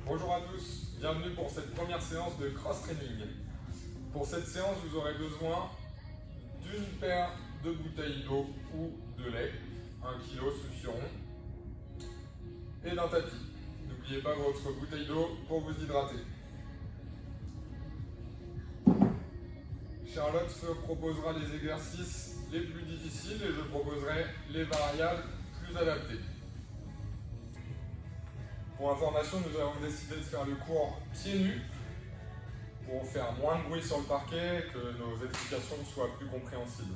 Bonjour à tous, bienvenue pour cette première séance de cross-training. Pour cette séance, vous aurez besoin d'une paire de bouteilles d'eau ou de lait, 1 kg suffiront, et d'un tapis. N'oubliez pas votre bouteille d'eau pour vous hydrater. Charlotte proposera les exercices les plus difficiles et je proposerai les variables plus adaptées. Pour information, nous avons décidé de faire le cours pieds nus pour faire moins de bruit sur le parquet et que nos explications soient plus compréhensibles.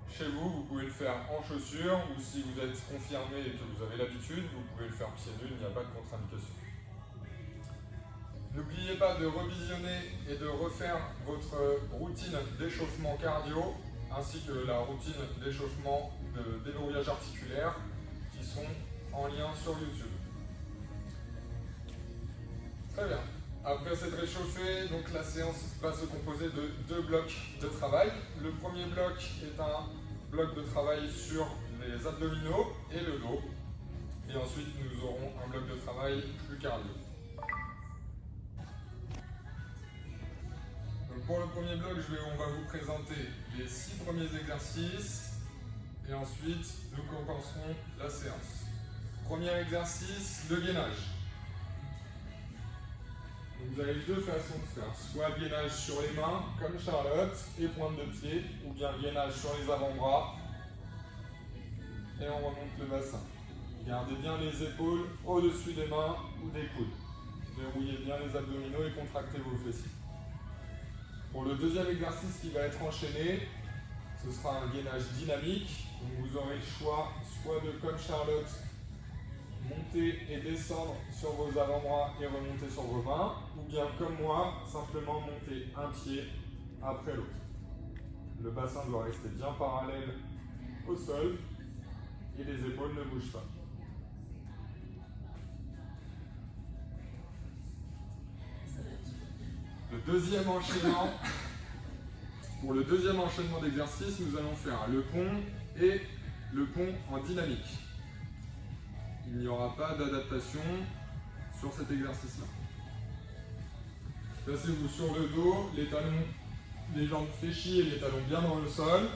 Chez vous, vous pouvez le faire en chaussures ou si vous êtes confirmé et que vous avez l'habitude, vous pouvez le faire pieds nus, il n'y a pas de contre-indication. N'oubliez pas de revisionner et de refaire votre routine d'échauffement cardio ainsi que la routine d'échauffement de déverrouillage articulaire qui sont en lien sur YouTube. Très bien. Après s'être réchauffé, donc la séance va se composer de 2 blocs de travail. Le premier bloc est un bloc de travail sur les abdominaux et le dos. Et ensuite, nous aurons un bloc de travail plus cardio. Donc pour le premier bloc, on va vous présenter les 6 premiers exercices et ensuite nous commencerons la séance. Premier exercice, le gainage. Vous avez 2 façons de faire, soit gainage sur les mains, comme Charlotte, et pointe de pied, ou bien gainage sur les avant-bras, et on remonte le bassin. Gardez bien les épaules au-dessus des mains ou des coudes. Verrouillez bien les abdominaux et contractez vos fessiers. Pour le deuxième exercice qui va être enchaîné, ce sera un gainage dynamique. Donc vous aurez le choix soit de, comme Charlotte, monter et descendre sur vos avant-bras et remonter sur vos mains, ou bien comme moi, simplement monter un pied après l'autre. Le bassin doit rester bien parallèle au sol et les épaules ne bougent pas. Pour le deuxième enchaînement d'exercices, nous allons faire le pont et le pont en dynamique. Il n'y aura pas d'adaptation sur cet exercice-là. Placez-vous sur le dos, les talons, les jambes fléchies et les talons bien dans le sol,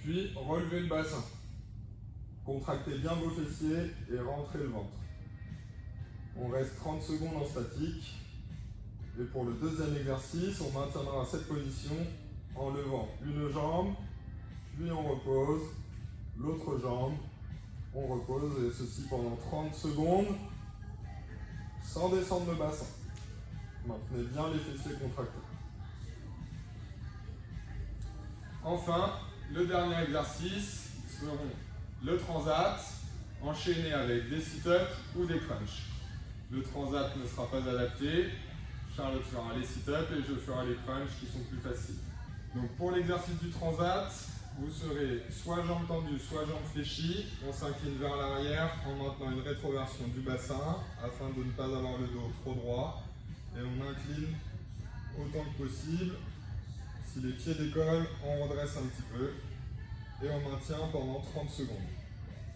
puis relevez le bassin. Contractez bien vos fessiers et rentrez le ventre. On reste 30 secondes en statique. Et pour le deuxième exercice, on maintiendra cette position en levant une jambe, puis on repose l'autre jambe. On repose et ceci pendant 30 secondes sans descendre le bassin. Maintenez bien les fessiers contractés. Enfin, le dernier exercice seront le transat enchaîné avec des sit-ups ou des crunchs. Le transat ne sera pas adapté. Charlotte fera les sit-ups et je ferai les crunchs qui sont plus faciles. Donc pour l'exercice du transat, vous serez soit jambes tendues, soit jambes fléchies. On s'incline vers l'arrière en maintenant une rétroversion du bassin afin de ne pas avoir le dos trop droit. Et on incline autant que possible. Si les pieds décollent, on redresse un petit peu. Et on maintient pendant 30 secondes.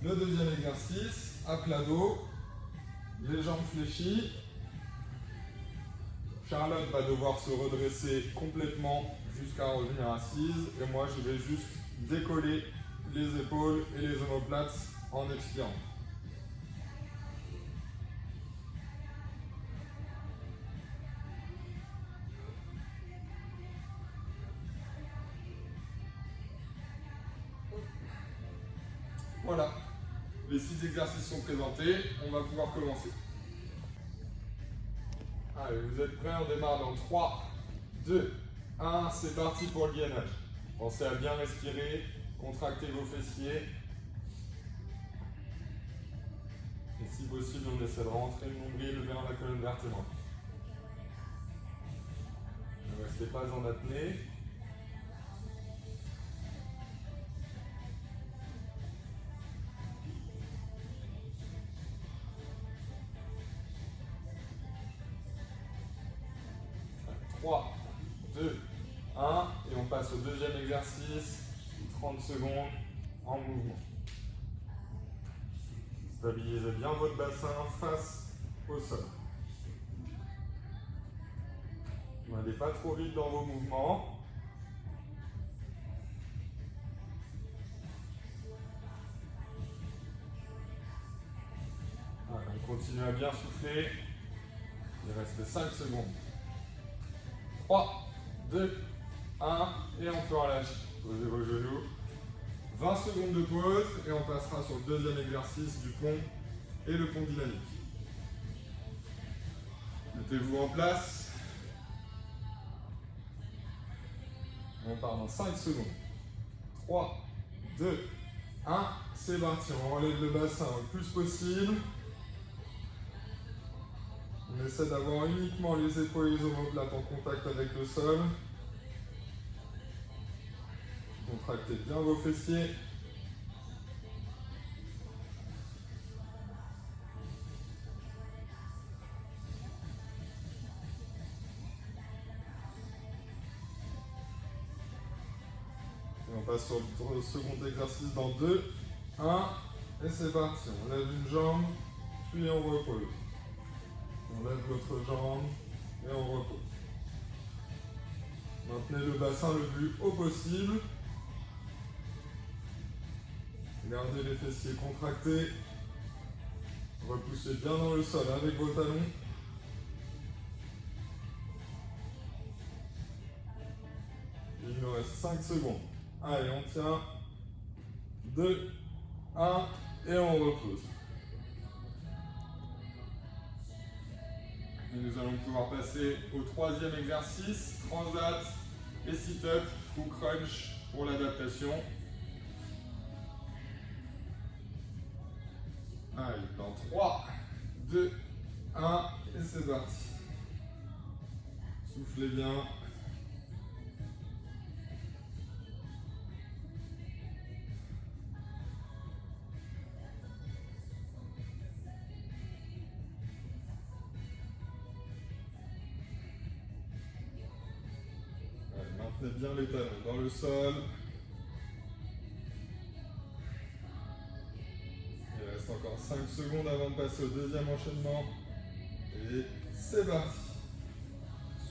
Le deuxième exercice, à plat dos, les jambes fléchies. Charlotte va devoir se redresser complètement jusqu'à revenir assise. Et moi, je vais juste décoller les épaules et les omoplates en expirant. Voilà, les 6 exercices sont présentés, on va pouvoir commencer. Allez, vous êtes prêts, on démarre dans 3, 2, 1, c'est parti pour le gainage. Pensez à bien respirer, contractez vos fessiers. Et si possible, on essaie de rentrer le nombril vers la colonne vertébrale. Ne restez pas en apnée. Trois, 2, 1, et on passe au deuxième exercice, 30 secondes en mouvement. Stabilisez bien votre bassin face au sol. N'allez pas trop vite dans vos mouvements. Voilà, on continue à bien souffler. Il reste 5 secondes. 3, 2, 1, et on peut relâcher. Posez vos genoux. 20 secondes de pause et on passera sur le deuxième exercice du pont et le pont dynamique. Mettez-vous en place. On part dans 5 secondes. 3, 2, 1, c'est parti. On relève le bassin le plus possible. On essaie d'avoir uniquement les épaules et les omoplates en contact avec le sol. Contractez bien vos fessiers. Et on passe sur le second exercice dans 2, 1, et c'est parti. On lève une jambe, puis on repose. On lève l'autre jambe et on repose. Maintenez le bassin le plus haut possible. Gardez les fessiers contractés. Repoussez bien dans le sol avec vos talons. Il nous reste 5 secondes. Allez, on tient. 2, 1, et on repose. Et nous allons pouvoir passer au troisième exercice, transat et sit-up ou crunch pour l'adaptation. Allez, dans 3, 2, 1, et c'est parti. Soufflez bien. Maintenez bien les talons dans le sol. Il reste encore 5 secondes avant de passer au deuxième enchaînement. Et c'est parti.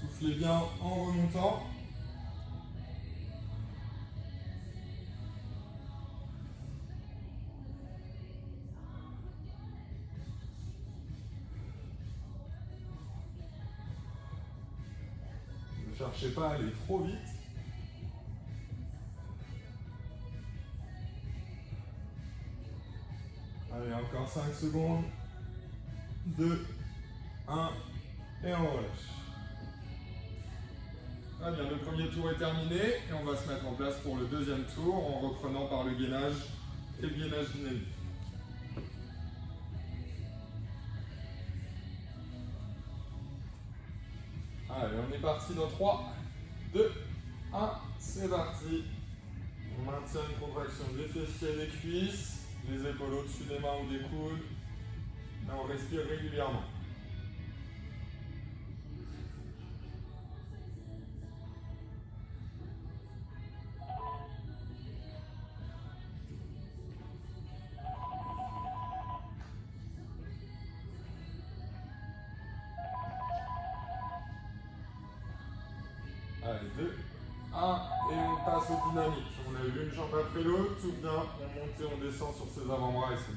Soufflez bien en remontant. Ne cherchez pas à aller trop vite. Allez, encore 5 secondes. 2, 1, et on relâche. Très bien, le premier tour est terminé et on va se mettre en place pour le deuxième tour en reprenant par le gainage et le gainage dynamique. Allez, on est parti dans 3, 2, 1, c'est parti. On maintient une contraction des fessiers et des cuisses, les épaules au-dessus des mains ou des coudes. Et on respire régulièrement. Allez, 2, 1, et on passe au dynamique. On lève une jambe après l'autre, tout bien, on monte et on descend sur ses avant-bras ici.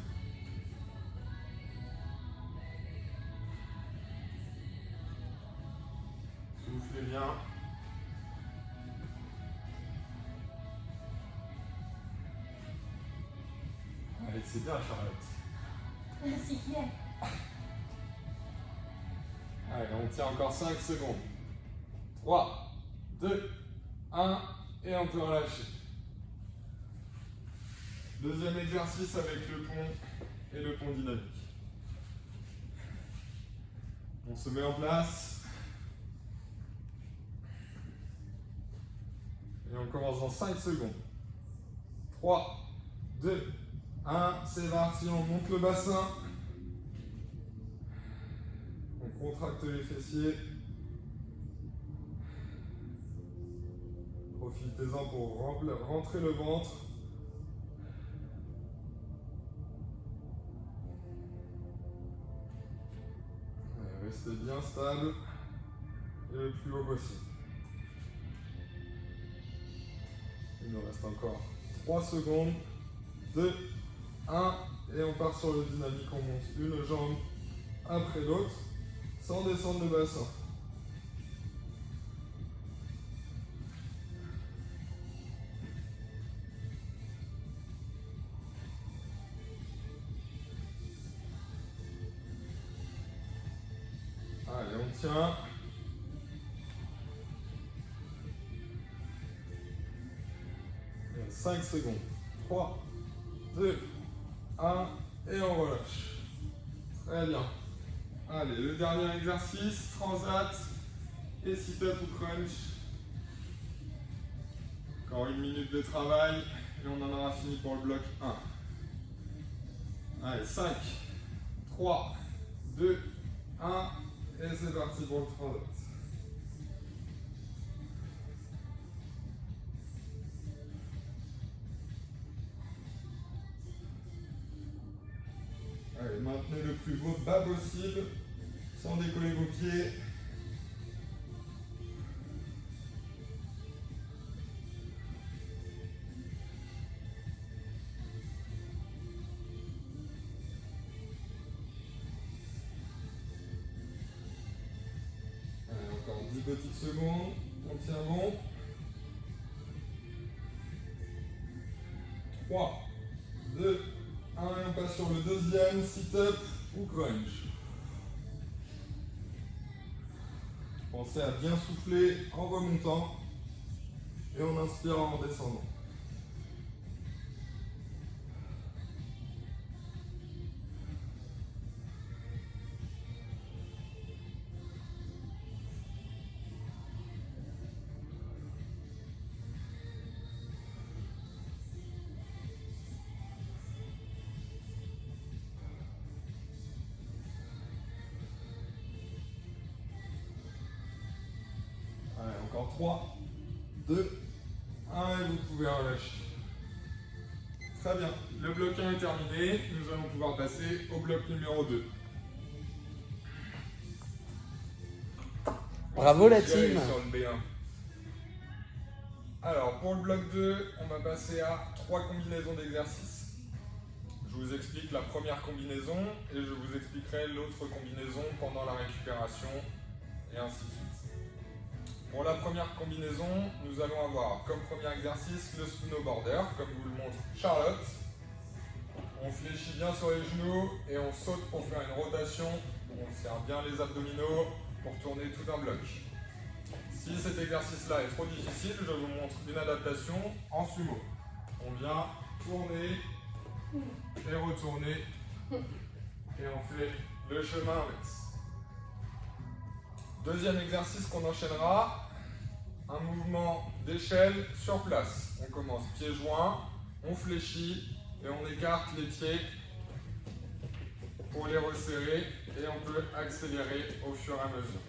Soufflez bien. Allez, c'est bien, Charlotte. Merci, Pierre. Allez, on tient encore 5 secondes. 3, 2, 1, et on peut relâcher. Deuxième exercice avec le pont et le pont dynamique. On se met en place. Et on commence dans 5 secondes. 3, 2, 1, c'est parti, on monte le bassin. On contracte les fessiers. Profitez-en pour rentrer le ventre. Restez bien stable et le plus haut possible. Il nous reste encore 3 secondes. 2, 1, et on part sur le dynamique. On monte une jambe après l'autre sans descendre le bassin. Allez, on tient. Et 5 secondes. 3, 2, 1, et on relâche. Très bien. Allez, le dernier exercice, transat et sit-up ou crunch. Encore 1 minute de travail et on en aura fini pour le bloc 1. Allez, 5, 3, 2, 1, et c'est parti pour le transat. Allez, maintenez le plus bas possible, sans décoller vos pieds. Allez, encore 10 petites secondes, on tient bon. 3, 2, 1, et on passe sur le deuxième, sit-up ou crunch. Pensez à bien souffler en remontant et en inspirant en descendant. Allez, encore 3, 2, 1, et vous pouvez relâcher. Très bien, le bloc 1 est terminé, nous allons pouvoir passer au bloc numéro 2. Bravo la Je vais aller team. sur le B1. Alors, pour le bloc 2, on va passer à 3 combinaisons d'exercices. Je vous explique la première combinaison et je vous expliquerai l'autre combinaison pendant la récupération et ainsi de suite. Pour la première combinaison, nous allons avoir comme premier exercice le snowboarder, comme vous le montre Charlotte. On fléchit bien sur les genoux et on saute pour faire une rotation. On serre bien les abdominaux pour tourner tout un bloc. Si cet exercice-là est trop difficile, je vous montre une adaptation en sumo. On vient tourner et retourner et on fait le chemin inverse. Deuxième exercice qu'on enchaînera, un mouvement d'échelle sur place. On commence pieds joints, on fléchit et on écarte les pieds pour les resserrer et on peut accélérer au fur et à mesure.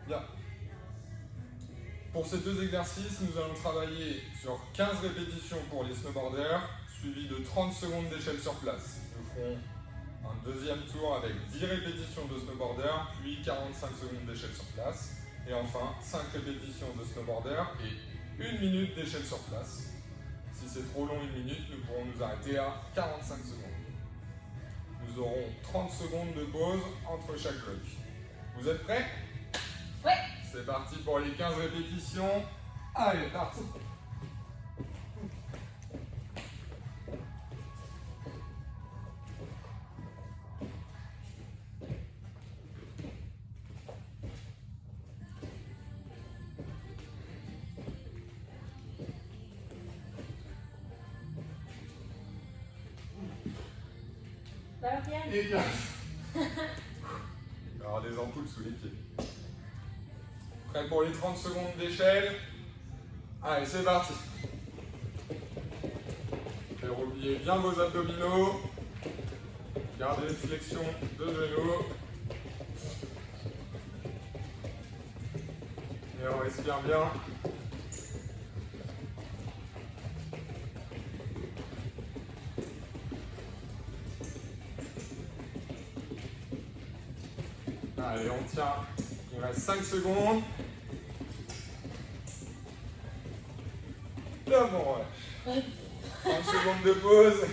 Bien. Pour ces deux exercices, nous allons travailler sur 15 répétitions pour les snowboarders, suivi de 30 secondes d'échelle sur place. Nous ferons un deuxième tour avec 10 répétitions de snowboarder, puis 45 secondes d'échelle sur place. Et enfin, 5 répétitions de snowboarder et 1 minute d'échelle sur place. Si c'est trop long, 1 minute, nous pourrons nous arrêter à 45 secondes. Nous aurons 30 secondes de pause entre chaque bloc. Vous êtes prêts? Oui. C'est parti pour les 15 répétitions. Allez, parti! Ça va bien? Et bien. Il va y avoir des ampoules sous les pieds. Prêt pour les 30 secondes d'échelle? Allez, c'est parti. Et oubliez bien vos abdominaux. Gardez une flexion de genoux. Et on respire bien. Allez, on tient. Il reste 5 secondes. Là, bon, ouais. 30 secondes de pause.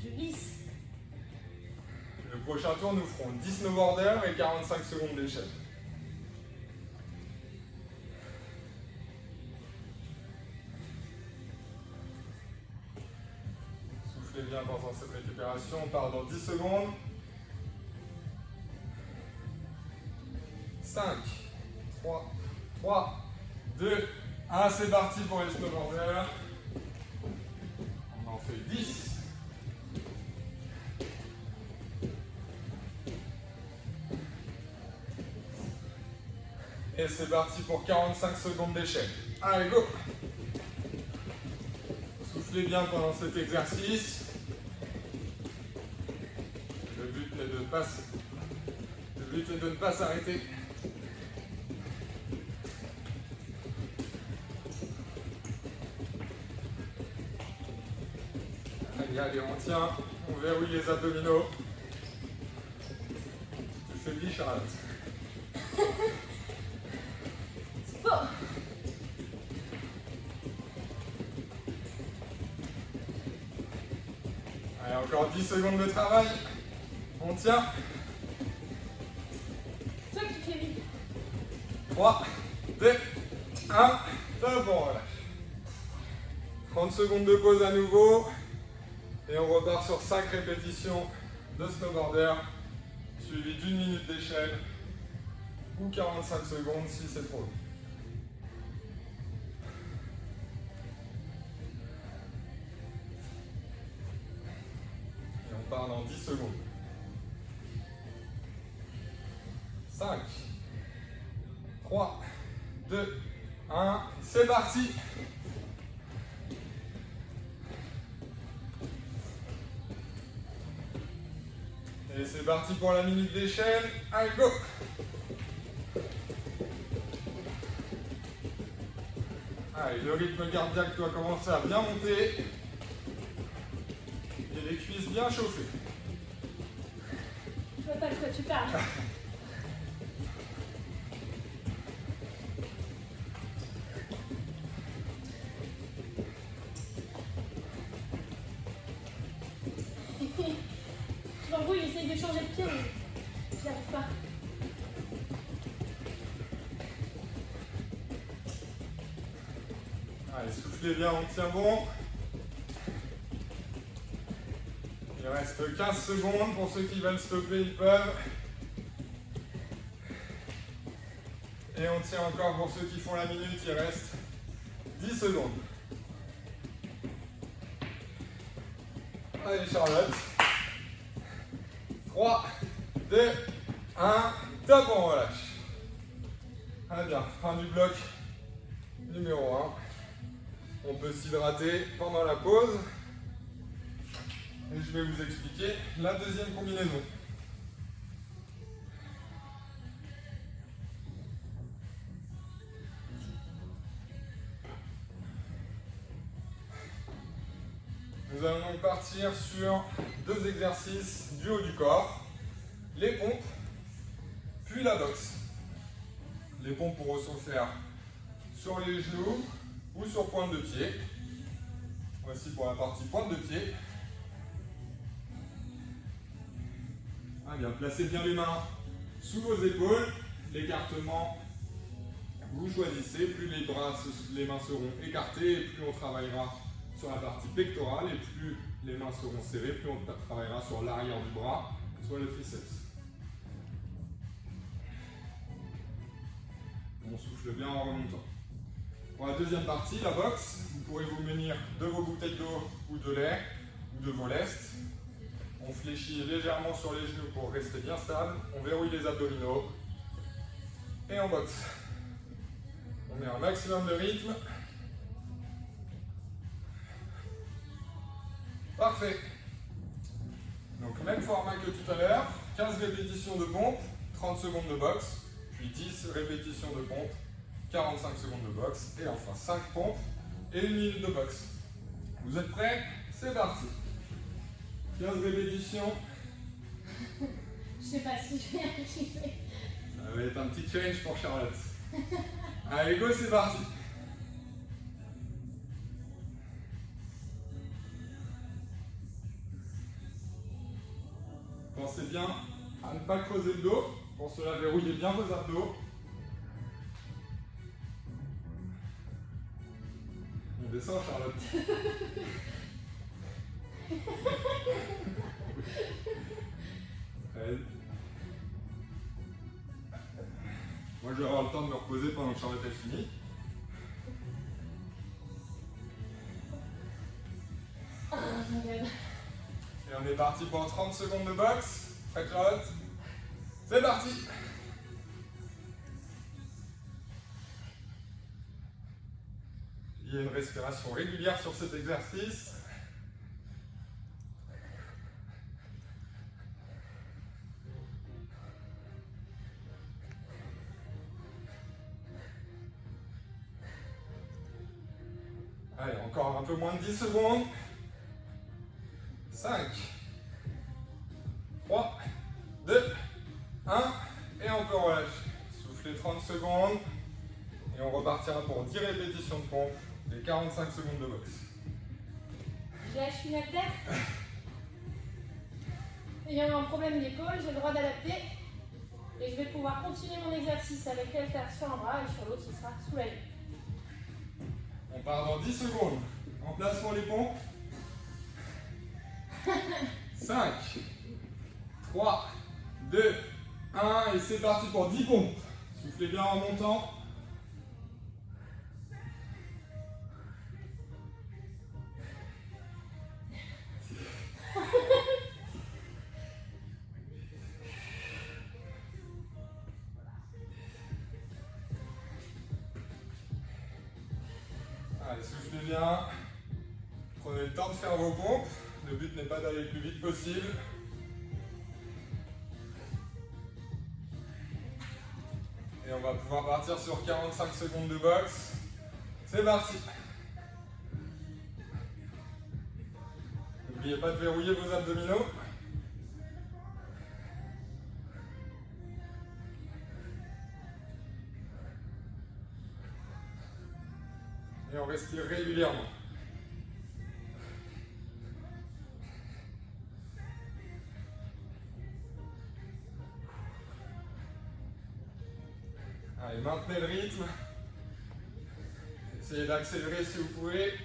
Je glisse. Le prochain tour, nous ferons 10 snowboarders et 45 secondes d'échelle. Soufflez bien pendant cette récupération. On part dans 10 secondes. 5, 3, 2, 1. C'est parti pour les snowboarders. On en fait 10. Et c'est parti pour 45 secondes d'échelle. Allez, go! Soufflez bien pendant cet exercice. Le but est de ne pas s'arrêter. Allez, on tient, on verrouille les abdominaux. Tu fais bien, Charlotte. C'est beau. Allez, encore 10 secondes de travail. On tient. Toi qui fais vite. 3, 2, 1. Top, on relâche. 30 secondes de pause à nouveau. Et on repart sur 5 répétitions de snowboarder, suivi d'1 minute d'échelle ou 45 secondes si c'est trop long. Et on part dans 10 secondes. 5, 3, 2, 1, c'est parti! Et c'est parti pour la minute d'échelle. Allez, go! Allez, le rythme cardiaque doit commencer à bien monter. Et les cuisses bien chauffées. Je vois pas de quoi tu parles. L'embrouille, il essaye de changer de pied, mais j'y arrive pas. Allez, soufflez bien, on tient bon. Il reste 15 secondes. Pour ceux qui veulent stopper, ils peuvent. Et on tient encore pour ceux qui font la minute. Il reste 10 secondes. Allez, Charlotte. 3, 2, 1. Top, on relâche. Très bien. Fin du bloc numéro 1. On peut s'hydrater pendant la pause. Et je vais vous expliquer la deuxième combinaison. Nous allons donc partir sur 2 exercices du haut du corps, les pompes, puis la boxe. Les pompes pourront se faire sur les genoux ou sur pointe de pied. Voici pour la partie pointe de pied. Ah bien, placez bien les mains sous vos épaules, l'écartement, vous choisissez, plus les mains seront écartées et plus on travaillera sur la partie pectorale et plus les mains seront serrées, plus on travaillera sur l'arrière du bras, soit le triceps. On souffle bien en remontant. Pour la deuxième partie, la boxe, vous pourrez vous munir de vos bouteilles d'eau ou de lait ou de vos lestes. On fléchit légèrement sur les genoux pour rester bien stable. On verrouille les abdominaux et on boxe. On met un maximum de rythme. Parfait. Donc même format que tout à l'heure, 15 répétitions de pompe, 30 secondes de boxe, puis 10 répétitions de pompe, 45 secondes de boxe, et enfin 5 pompes et 1 minute de boxe. Vous êtes prêts? C'est parti. 15 répétitions, Je sais pas si je vais y arriver. Ça va être un petit challenge pour Charlotte. Allez, go, c'est parti. Pensez bien à ne pas creuser le dos. Pour cela, verrouillez bien vos abdos. On descend, Charlotte. Allez. Moi, je vais avoir le temps de me reposer pendant que Charlotte a fini. Oh my god. Et on est parti pour 30 secondes de boxe. Prête, Charlotte? C'est parti! Il y a une respiration régulière sur cet exercice. Allez, encore un peu moins de 10 secondes. 5, 3, 2, 1, et encore relâche. Soufflez 30 secondes, et on repartira pour 10 répétitions de pompe et 45 secondes de boxe. Je lâche une haltère. Ayant un problème d'épaule, j'ai le droit d'adapter. Et je vais pouvoir continuer mon exercice avec l'haltère sur un bras et sur l'autre, il sera sous la ligne. On part dans 10 secondes. En place pour les pompes. 5, 3, 2, 1, et c'est parti pour 10 pompes. Soufflez bien en montant. Allez, soufflez bien. Prenez le temps de faire vos pompes. Le but n'est pas d'aller le plus vite possible. Et on va pouvoir partir sur 45 secondes de boxe. C'est parti. N'oubliez pas de verrouiller vos abdominaux. Et on respire régulièrement. Allez, maintenez le rythme. Essayez d'accélérer si vous pouvez.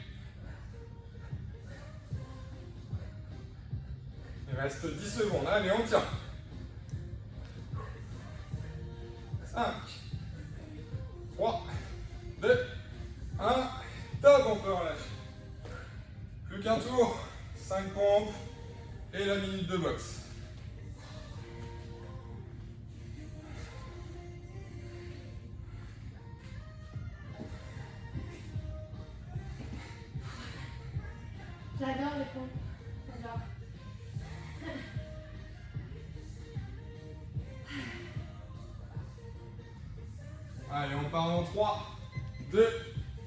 Il reste 10 secondes. Allez, on tient. 5, 3, 2, 1. Top, on peut relâcher. Plus qu'un tour. 5 pompes et la minute de boxe. J'adore les pompes. J'adore. Allez, on part en 3, 2,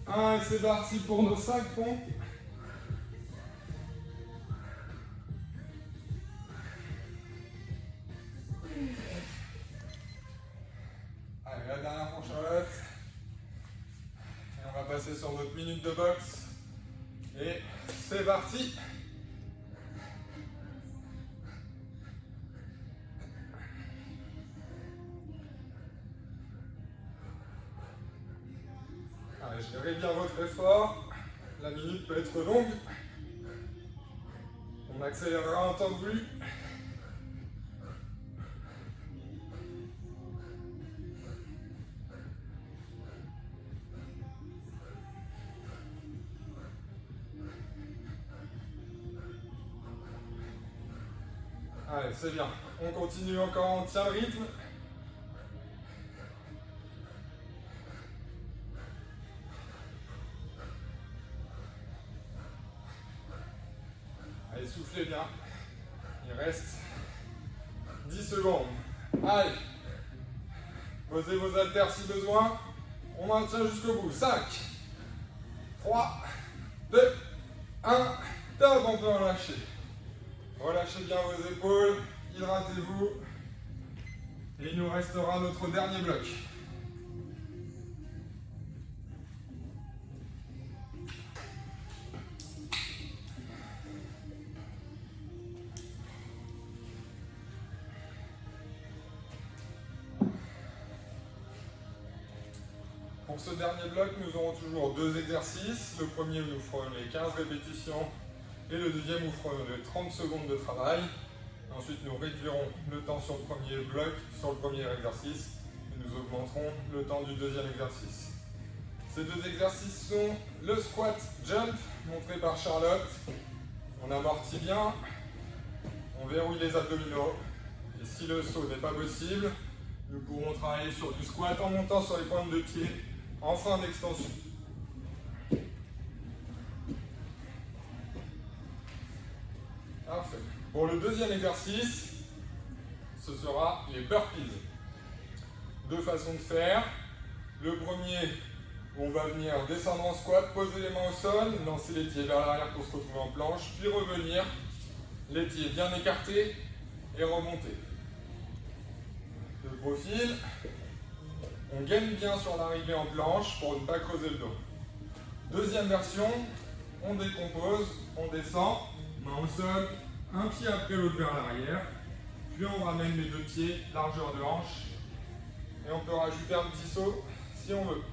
1, c'est parti pour nos 5 pompes. Allez, la dernière pour Charlotte. Et on va passer sur notre minute de boxe. Et c'est parti. Allez, gérez bien votre effort. La minute peut être longue. On accélérera en temps voulu. Allez, c'est bien. On continue encore, on tient le rythme. Allez, soufflez bien. Il reste 10 secondes. Allez. Posez vos haltères si besoin. On maintient jusqu'au bout. 5, 3, 2, 1. Top, on peut relâcher. Relâchez bien vos épaules. Hydratez-vous. Et il nous restera notre dernier bloc. Pour ce dernier bloc, nous aurons toujours deux exercices. Le premier, nous ferons les 15 répétitions et le deuxième, nous ferons les 30 secondes de travail. Ensuite, nous réduirons le temps sur le premier bloc, sur le premier exercice, et nous augmenterons le temps du deuxième exercice. Ces deux exercices sont le squat jump, montré par Charlotte. On amortit bien, on verrouille les abdominaux, et si le saut n'est pas possible, nous pourrons travailler sur du squat en montant sur les pointes de pied, en fin d'extension. Parfait. Pour le deuxième exercice, ce sera les burpees. Deux façons de faire. Le premier, on va venir descendre en squat, poser les mains au sol, lancer les pieds vers l'arrière pour se retrouver en planche, puis revenir, les pieds bien écartés et remonter. Le profil, on gaine bien sur l'arrivée en planche pour ne pas creuser le dos. Deuxième version, on décompose, on descend, main au sol, un pied après l'autre vers l'arrière, puis on ramène les deux pieds, largeur de hanche, et on peut rajouter un petit saut si on veut.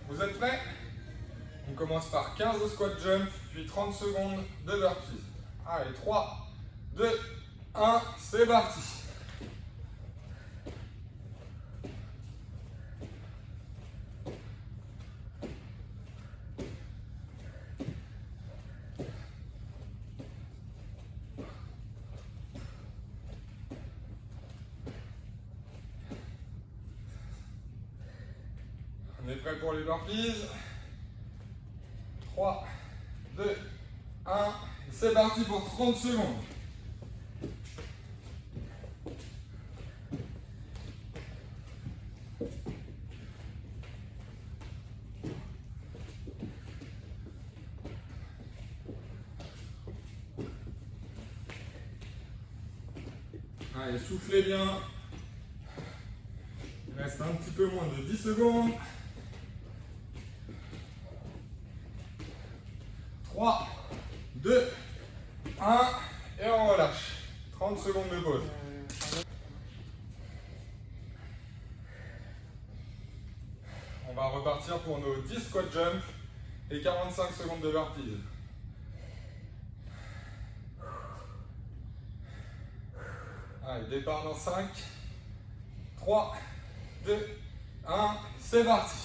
Vous êtes prêts? On commence par 15 de squat jump, puis 30 secondes de burpees. Allez, 3, 2, 1, c'est parti. On est prêt pour les burpees. 3, 2, 1, c'est parti pour 30 secondes. Allez, soufflez bien. Il reste un petit peu moins de 10 secondes. 3, 2, 1, et on relâche. 30 secondes de pause. On va repartir pour nos 10 squat jump et 45 secondes de burpees. Allez, départ dans 5, 3, 2, 1, c'est parti.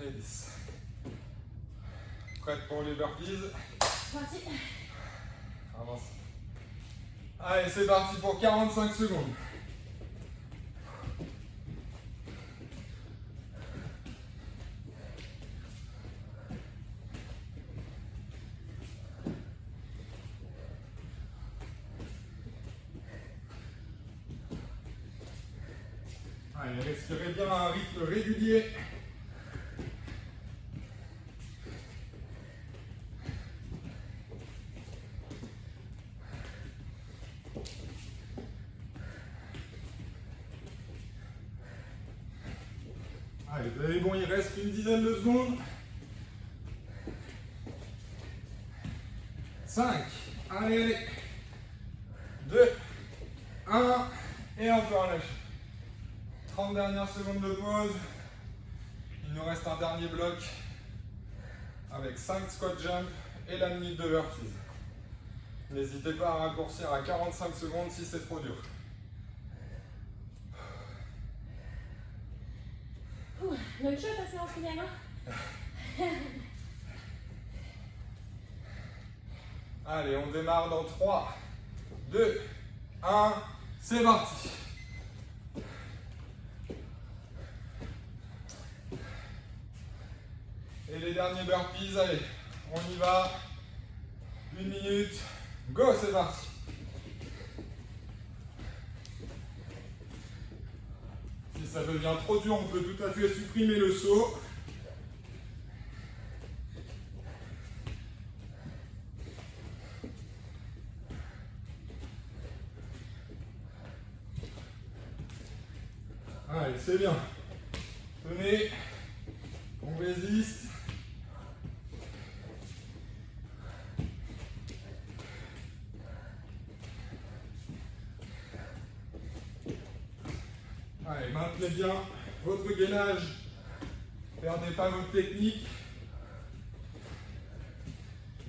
Et 10. Prête pour les burpees? Parti. Avance. Allez, c'est parti pour 45 secondes. Allez, respirez bien à un rythme régulier. Allez, vous avez bon, il reste une dizaine de secondes. 5, allez, 2, 1, et on peut relâcher. 30 dernières secondes de pause. Il nous reste un dernier bloc avec 5 squat jump et la minute de burpees. N'hésitez pas à raccourcir à 45 secondes si c'est trop dur. Bonne chose à séance finale, hein? Allez, on démarre dans 3, 2, 1, c'est parti. Et les derniers burpees, allez, on y va. 1 minute, go, c'est parti. Si ça devient trop dur, on peut tout à fait supprimer le saut. Allez, c'est bien. Tenez, on résiste. Allez, maintenez bien votre gainage. Perdez pas votre technique.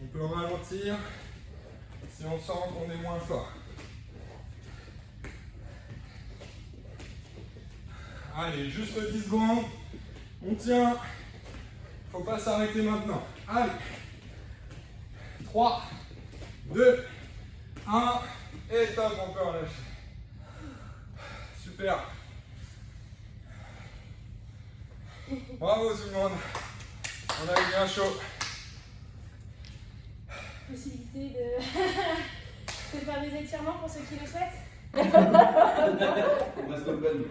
On peut ralentir si on sent qu'on est moins fort. Allez, juste 10 secondes. On tient. Faut pas s'arrêter maintenant. Allez. 3, 2, 1. Et top, on peut relâcher. Super. Bravo tout le monde. On a eu bien chaud. Possibilité de faire des étirements pour ceux qui le souhaitent. On reste open.